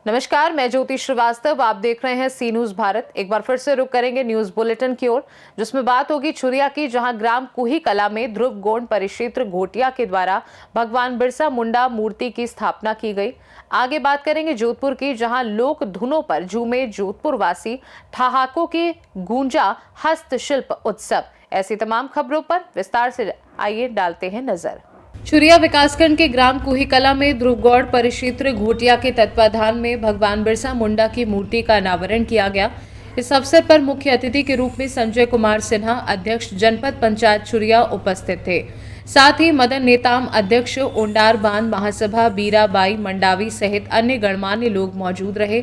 नमस्कार, मैं ज्योति श्रीवास्तव। आप देख रहे हैं सी न्यूज भारत। एक बार फिर से रुक करेंगे न्यूज बुलेटिन की ओर, जिसमें बात होगी छुरिया की, जहां ग्राम कुही कला में ध्रुव गोंड परिक्षेत्र घोटिया के द्वारा भगवान बिरसा मुंडा मूर्ति की स्थापना की गई। आगे बात करेंगे जोधपुर की, जहां लोक धुनों पर झूमे जोधपुर वासी, ठहाकों की गूंजा हस्तशिल्प उत्सव। ऐसी तमाम खबरों पर विस्तार से आइए डालते हैं नजर। छुरिया विकासखंड के ग्राम कुहीकला में ध्रुवगौड़ परिक्षेत्र घोटिया के तत्वाधान में भगवान बिरसा मुंडा की मूर्ति का अनावरण किया गया। इस अवसर पर मुख्य अतिथि के रूप में संजय कुमार सिन्हा, अध्यक्ष जनपद पंचायत छुरिया, उपस्थित थे। साथ ही मदन नेताम, अध्यक्ष ओंडार बांध महासभा बीराबाई मंडावी सहित अन्य गणमान्य लोग मौजूद रहे।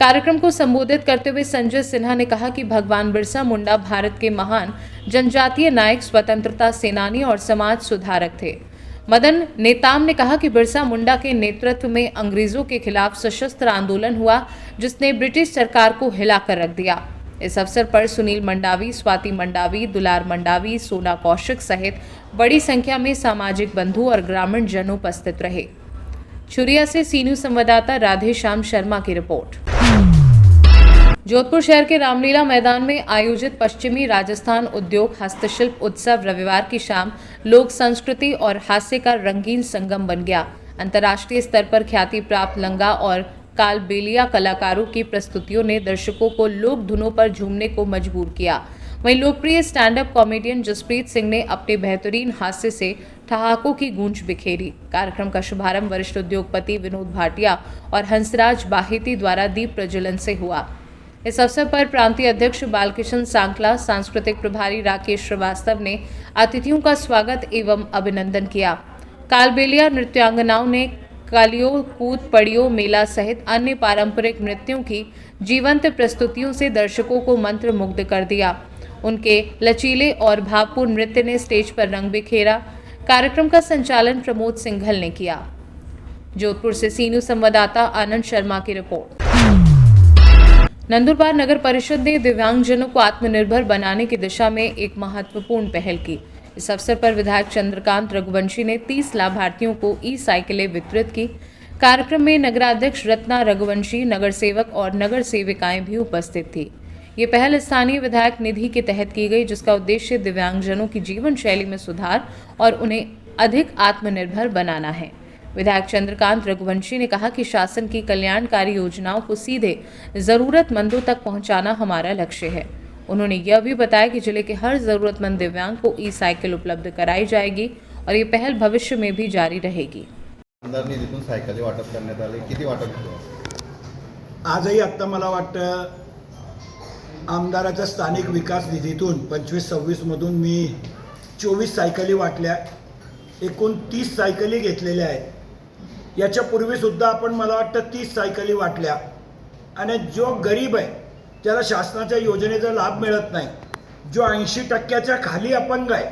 कार्यक्रम को संबोधित करते हुए संजय सिन्हा ने कहा कि भगवान बिरसा मुंडा भारत के महान जनजातीय नायक, स्वतंत्रता सेनानी और समाज सुधारक थे। मदन नेताम ने कहा कि बिरसा मुंडा के नेतृत्व में अंग्रेजों के खिलाफ सशस्त्र आंदोलन हुआ, जिसने ब्रिटिश सरकार को हिलाकर रख दिया। इस अवसर पर सुनील मंडावी, स्वाति मंडावी, दुलार मंडावी, सोना कौशिक सहित बड़ी संख्या में सामाजिक बंधु और ग्रामीण जन उपस्थित रहे। छुरिया से सी न्यूज संवाददाता राधे श्याम शर्मा की रिपोर्ट। जोधपुर शहर के रामलीला मैदान में आयोजित पश्चिमी राजस्थान उद्योग हस्तशिल्प उत्सव रविवार की शाम लोक संस्कृति और हास्य का रंगीन संगम बन गया। अंतर्राष्ट्रीय स्तर पर ख्याति प्राप्त लंगा और कालबेलिया कलाकारों की प्रस्तुतियों ने दर्शकों को लोक धुनों पर झूमने को मजबूर किया। वहीं लोकप्रिय stand up comedian Jaspreet Singh ने अपने बेहतरीन हास्य से ठहाकों की गूंज बिखेरी। कार्यक्रम का शुभारंभ वरिष्ठ उद्योगपति विनोद भाटिया और हंसराज बाहेती द्वारा दीप प्रज्वलन से हुआ। इस अवसर पर प्रांतीय अध्यक्ष बालकिशन सांकला, सांस्कृतिक प्रभारी राकेश श्रीवास्तव ने अतिथियों का स्वागत एवं अभिनंदन किया। कालबेलिया नृत्यांगनाओं ने कालियो, कूद पड़ियो, मेला सहित अन्य पारंपरिक नृत्यों की जीवंत प्रस्तुतियों से दर्शकों को मंत्रमुग्ध कर दिया। उनके लचीले और भावपूर्ण नृत्य ने स्टेज पर रंग बिखेरा। कार्यक्रम का संचालन प्रमोद सिंघल ने किया। जोधपुर से सी न्यूज संवाददाता आनंद शर्मा की रिपोर्ट। नंदुरबार नगर परिषद ने दिव्यांगजनों को आत्मनिर्भर बनाने की दिशा में एक महत्वपूर्ण पहल की। इस अवसर पर विधायक चंद्रकांत रघुवंशी ने 30 लाभार्थियों को ई साइकिलें वितरित की। कार्यक्रम में नगराध्यक्ष रत्ना रघुवंशी, नगर सेवक और नगर सेविकाएं भी उपस्थित थी। ये पहल स्थानीय विधायक निधि के तहत की गई, जिसका उद्देश्य दिव्यांगजनों की जीवन शैली में सुधार और उन्हें अधिक आत्मनिर्भर बनाना है। विधायक चंद्रकांत रघुवंशी ने कहा कि शासन की कल्याणकारी योजनाओं को सीधे जरूरतमंदों तक पहुंचाना हमारा लक्ष्य है। उन्होंने यह भी बताया कि जिले के हर जरूरतमंद दिव्यांग को ई साइकिल उपलब्ध कराई जाएगी और ये पहल भविष्य में भी जारी रहेगी। सायकली वाटप करण्यात आले, किती वाटप केलं? आजही आत्ता मला वाटतं आमदाराच्या स्थानिक विकास निधीतून 25-26 मधून मी 24 सायकली वाटल्या, एकूण 30 सायकली घेतलेल्या आहेत। याच्यापूर्वीसुद्धा आपण मला वाटतं 30 सायकली वाटल्या आणि जो गरीब आहे त्याला शासनाच्या योजनेचा लाभ मिळत नाही, जो 80% खाली अपंग आहे,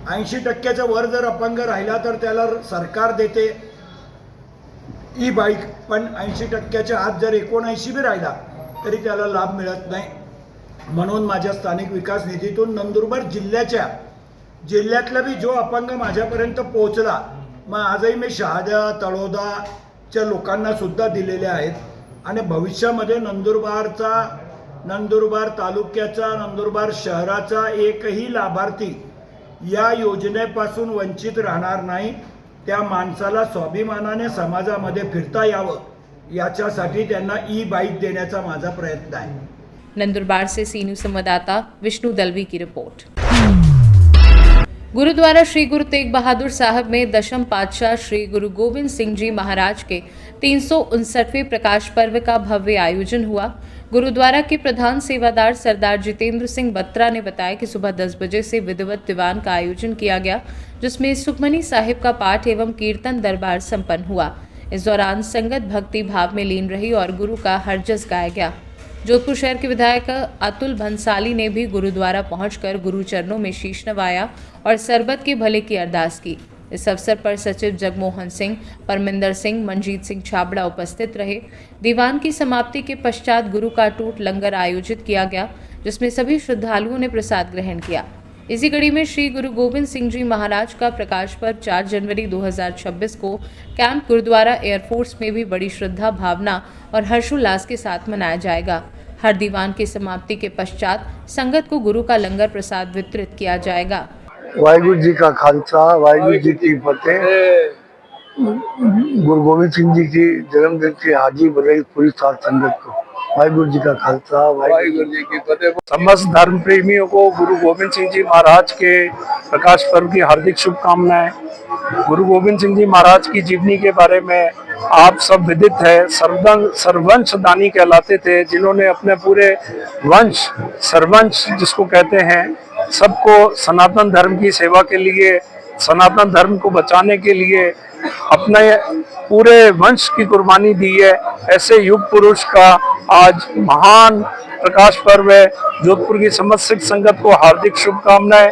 80% वर जर अपंग राहिला तर त्याला सरकार देते ई बाईक, पण 80% आत जर 79 बी राहिला तरी त्याला लाभ मिळत नाही। म्हणून माझ्या स्थानिक विकास निधीतून नंदुरबार जिल्ह्यातला बी जो अपंग माझ्यापर्यंत पोहोचला, मग आजही मी शहादा तळोदाच्या लोकांना सुद्धा दिलेले आहेत आणि भविष्यामध्ये नंदुरबार तालुक्याचा, नंदुरबार शहराचा एकही लाभार्थी या योजनेपासून वंचित राहणार नाही। त्या माणसाला स्वाभिमानाने समाजामध्ये फिरता यावं याच्यासाठी त्यांना ई बाईक देण्याचा माझा प्रयत्न आहे। नंदुरबार से सी न्यूज संवाददाता विष्णु दलवी की रिपोर्ट। गुरुद्वारा श्री गुरु तेग बहादुर साहब में दशम पातशाह श्री गुरु गोविंद सिंह जी महाराज के 359वें प्रकाश पर्व का भव्य आयोजन हुआ। गुरुद्वारा के प्रधान सेवादार सरदार जितेंद्र सिंह बत्रा ने बताया कि सुबह 10 बजे से विधिवत दीवान का आयोजन किया गया, जिसमें सुखमनी साहिब का पाठ एवं कीर्तन दरबार संपन्न हुआ। इस दौरान संगत भक्ति भाव में लीन रही और गुरु का हरजस गाया गया। जोधपुर शहर के विधायक अतुल भंसाली ने भी गुरुद्वारा पहुंचकर गुरु चरणों में शीश नवाया और सरबत के भले की अरदास की। इस अवसर पर सचिव जगमोहन सिंह, परमिंदर सिंह, मनजीत सिंह छाबड़ा उपस्थित रहे। दीवान की समाप्ति के पश्चात गुरु का टूट लंगर आयोजित किया गया, जिसमें सभी श्रद्धालुओं ने प्रसाद ग्रहण किया। इसी कड़ी में श्री गुरु गोविंद सिंह जी महाराज का प्रकाश पर्व 4 जनवरी 2026 को कैंप गुरुद्वारा एयरफोर्स में भी बड़ी श्रद्धा भावना और हर्षोल्लास के साथ मनाया जाएगा। हर दीवान की समाप्ति के पश्चात संगत को गुरु का लंगर प्रसाद वितरित किया जाएगा। वाहिगुरु जी का खालसा, वाहिगुरु जी की फतेह। गुरु गोविंद सिंह जी की जन्मदिन की हार्दिक बधाई पूरी साथ संगत को। वाहिगुरु जी का खालसा, वाहिगुरु जी की फतेह। समस्त धर्म प्रेमियों को गुरु गोविंद सिंह जी महाराज के प्रकाश पर्व की हार्दिक शुभकामनाएं। गुरु गोविंद सिंह जी महाराज की जीवनी के बारे में आप सब विदित है। सर्वंश दानी कहलाते थे, जिन्होंने अपने पूरे वंश, सर्वंश जिसको कहते हैं, सबको सनातन धर्म की सेवा के लिए, सनातन धर्म को बचाने के लिए अपने पूरे वंश की कुर्बानी दी है। ऐसे युग पुरुष का आज महान प्रकाश पर्व है। जोधपुर की समस्त सिख संगत को हार्दिक शुभकामनाएं।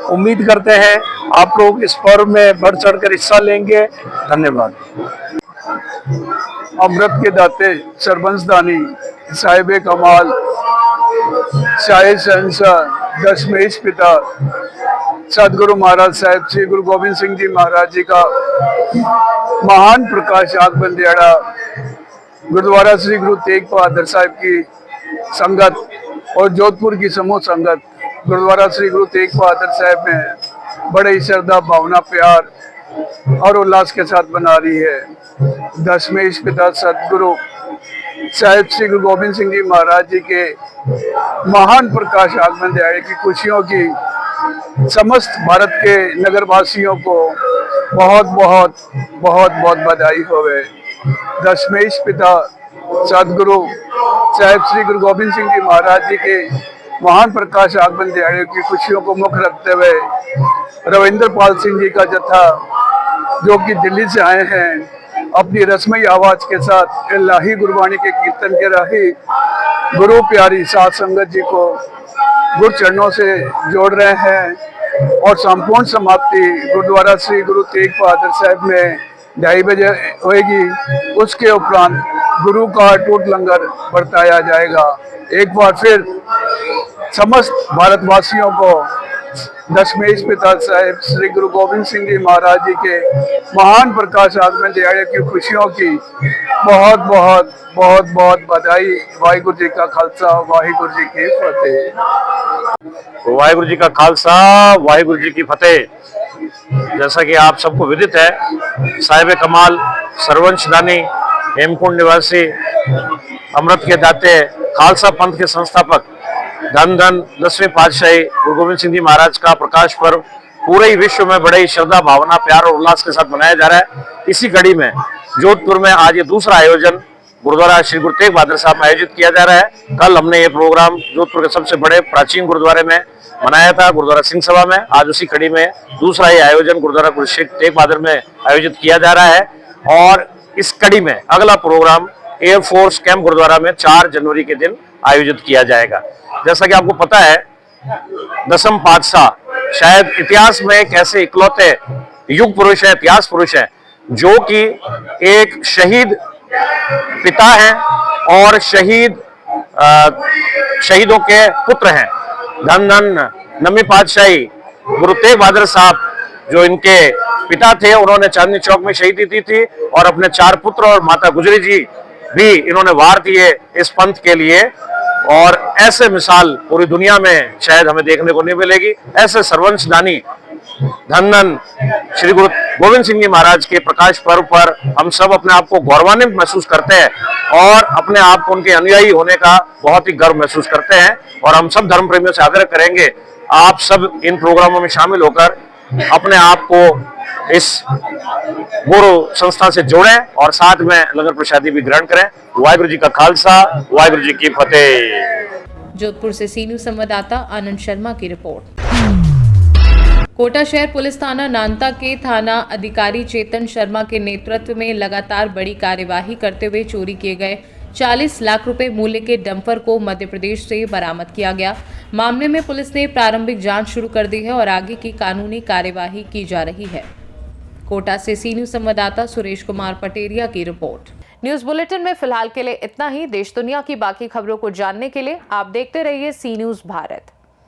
उम्मीद करते हैं आप लोग इस पर्व में बढ़ चढ़कर हिस्सा लेंगे। धन्यवाद। अमृत के दाते, सर्वंशदानी, साहिब कमाल, शाही शहंशाह, दशमेश पिता सदगुरु महाराज साहब श्री गुरु गोविंद सिंह जी महाराज जी का महान प्रकाश आगमन दिहाड़ा गुरुद्वारा श्री गुरु तेग बहादुर साहब की संगत और जोधपुर की समूह संगत गुरुद्वारा श्री गुरु तेग बहादुर साहब में बड़े ही श्रद्धा भावना, प्यार और उल्लास के साथ मना रही है। दशमेश पिता सदगुरु साहिब श्री गुरु गोविंद सिंह जी महाराज जी के महान प्रकाश आगमन दिहाड़े की खुशियों की समस्त भारत के नगरवासियों को बहुत बहुत बहुत बहुत बधाई होवे। दशमेश पिता सदगुरु साहिब श्री गुरु गोविंद सिंह जी महाराज जी के महान प्रकाश आगमन दिहाड़े की खुशियों को मुख्य रखते हुए रविंद्र पाल सिंह जी का जत्था, जो कि दिल्ली से आए हैं, अपनी रस्मी आवाज के साथ इलाही गुरबाणी के कीर्तन के राही गुरु प्यारी साध संगत जी को गुरु चरणों से जोड़ रहे हैं और संपूर्ण समाप्ति गुरुद्वारा श्री गुरु तेग बहादुर साहब में 2:30 बजे होएगी। उसके उपरांत गुरु का अटूट लंगर बरताया जाएगा। एक बार फिर समस्त भारतवासियों को दशमेश पिता साहिब श्री गुरु गोविंद सिंह जी महाराज जी के महान प्रकाश आगमन दिहाड़े की खुशियों की बहुत बहुत बहुत बहुत बधाई। वाहिगुरु जी का खालसा, वाहिगुरु जी की फतेह। वाहिगुरु जी का खालसा, वाहिगुरु जी की फतेह। जैसा कि आप सबको विदित है, साहिब कमाल, सर्वंशदानी, हेमकुंड निवासी, अमृत के दाते, खालसा पंथ के संस्थापक, धन धन 10वें पातशाही गुरु गोविंद सिंह जी महाराज का प्रकाश पर्व पूरे ही विश्व में बड़े ही श्रद्धा भावना, प्यार और उल्लास के साथ मनाया जा रहा है। इसी कड़ी में जोधपुर में आज ये दूसरा आयोजन गुरुद्वारा श्री गुरु तेग बहादुर साहब में आयोजित किया जा रहा है। कल हमने ये प्रोग्राम जोधपुर के सबसे बड़े प्राचीन गुरुद्वारे में मनाया था, गुरुद्वारा सिंह सभा में। आज उसी कड़ी में दूसरा ये आयोजन गुरुद्वारा गुरु श्री तेग बहादुर में आयोजित किया जा रहा है। और इस कड़ी में अगला प्रोग्राम एयरफोर्स कैंप गुरुद्वारा में 4 जनवरी के दिन आयोजित किया जाएगा। जैसा कि आपको पता है, दसम पातशाह शायद इतिहास में एक ऐसे इकलौते युग पुरुष है, इतिहास पुरुष है, जो कि एक शहीद पिता हैं और शहीदों के पुत्र हैं। धन धन नवी पातशाही गुरु तेग बहादुर साहब, जो इनके पिता थे, उन्होंने चांदनी चौक में शहीदी दी थी और अपने 4 पुत्र और माता गुजरी जी भी इन्होंने वार दिए इस पंथ के लिए। और ऐसे मिसाल पूरी दुनिया में शायद हमें देखने को नहीं मिलेगी। ऐसे सर्वंशदानी धन धन श्री गुरु गोविंद सिंह जी महाराज के प्रकाश पर्व पर हम सब अपने आप को गौरवान्वित महसूस करते हैं और अपने आप को उनके अनुयायी होने का बहुत ही गर्व महसूस करते हैं। और हम सब धर्म प्रेमियों से आग्रह करेंगे, आप सब इन प्रोग्रामों में शामिल होकर अपने आप को इस गुरु संस्था से जोड़ें और साथ में लंगर प्रसादी भी ग्रहण करें। वाहिगुरु जी का खालसा, वाहिगुरु जी की फतेह। जोधपुर से सी न्यूज संवाददाता आनंद शर्मा की रिपोर्ट। कोटा शहर पुलिस थाना नानता के थाना अधिकारी चेतन शर्मा के नेतृत्व में लगातार बड़ी कार्यवाही करते हुए चोरी किए गए 40 लाख रुपए मूल्य के डंपर को मध्य प्रदेश से बरामद किया गया। मामले में पुलिस ने प्रारंभिक जांच शुरू कर दी है और आगे की कानूनी कार्यवाही की जा रही है। कोटा से सी न्यूज संवाददाता सुरेश कुमार पटेरिया की रिपोर्ट। न्यूज बुलेटिन में फिलहाल के लिए इतना ही। देश दुनिया की बाकी खबरों को जानने के लिए आप देखते रहिए सी न्यूज भारत।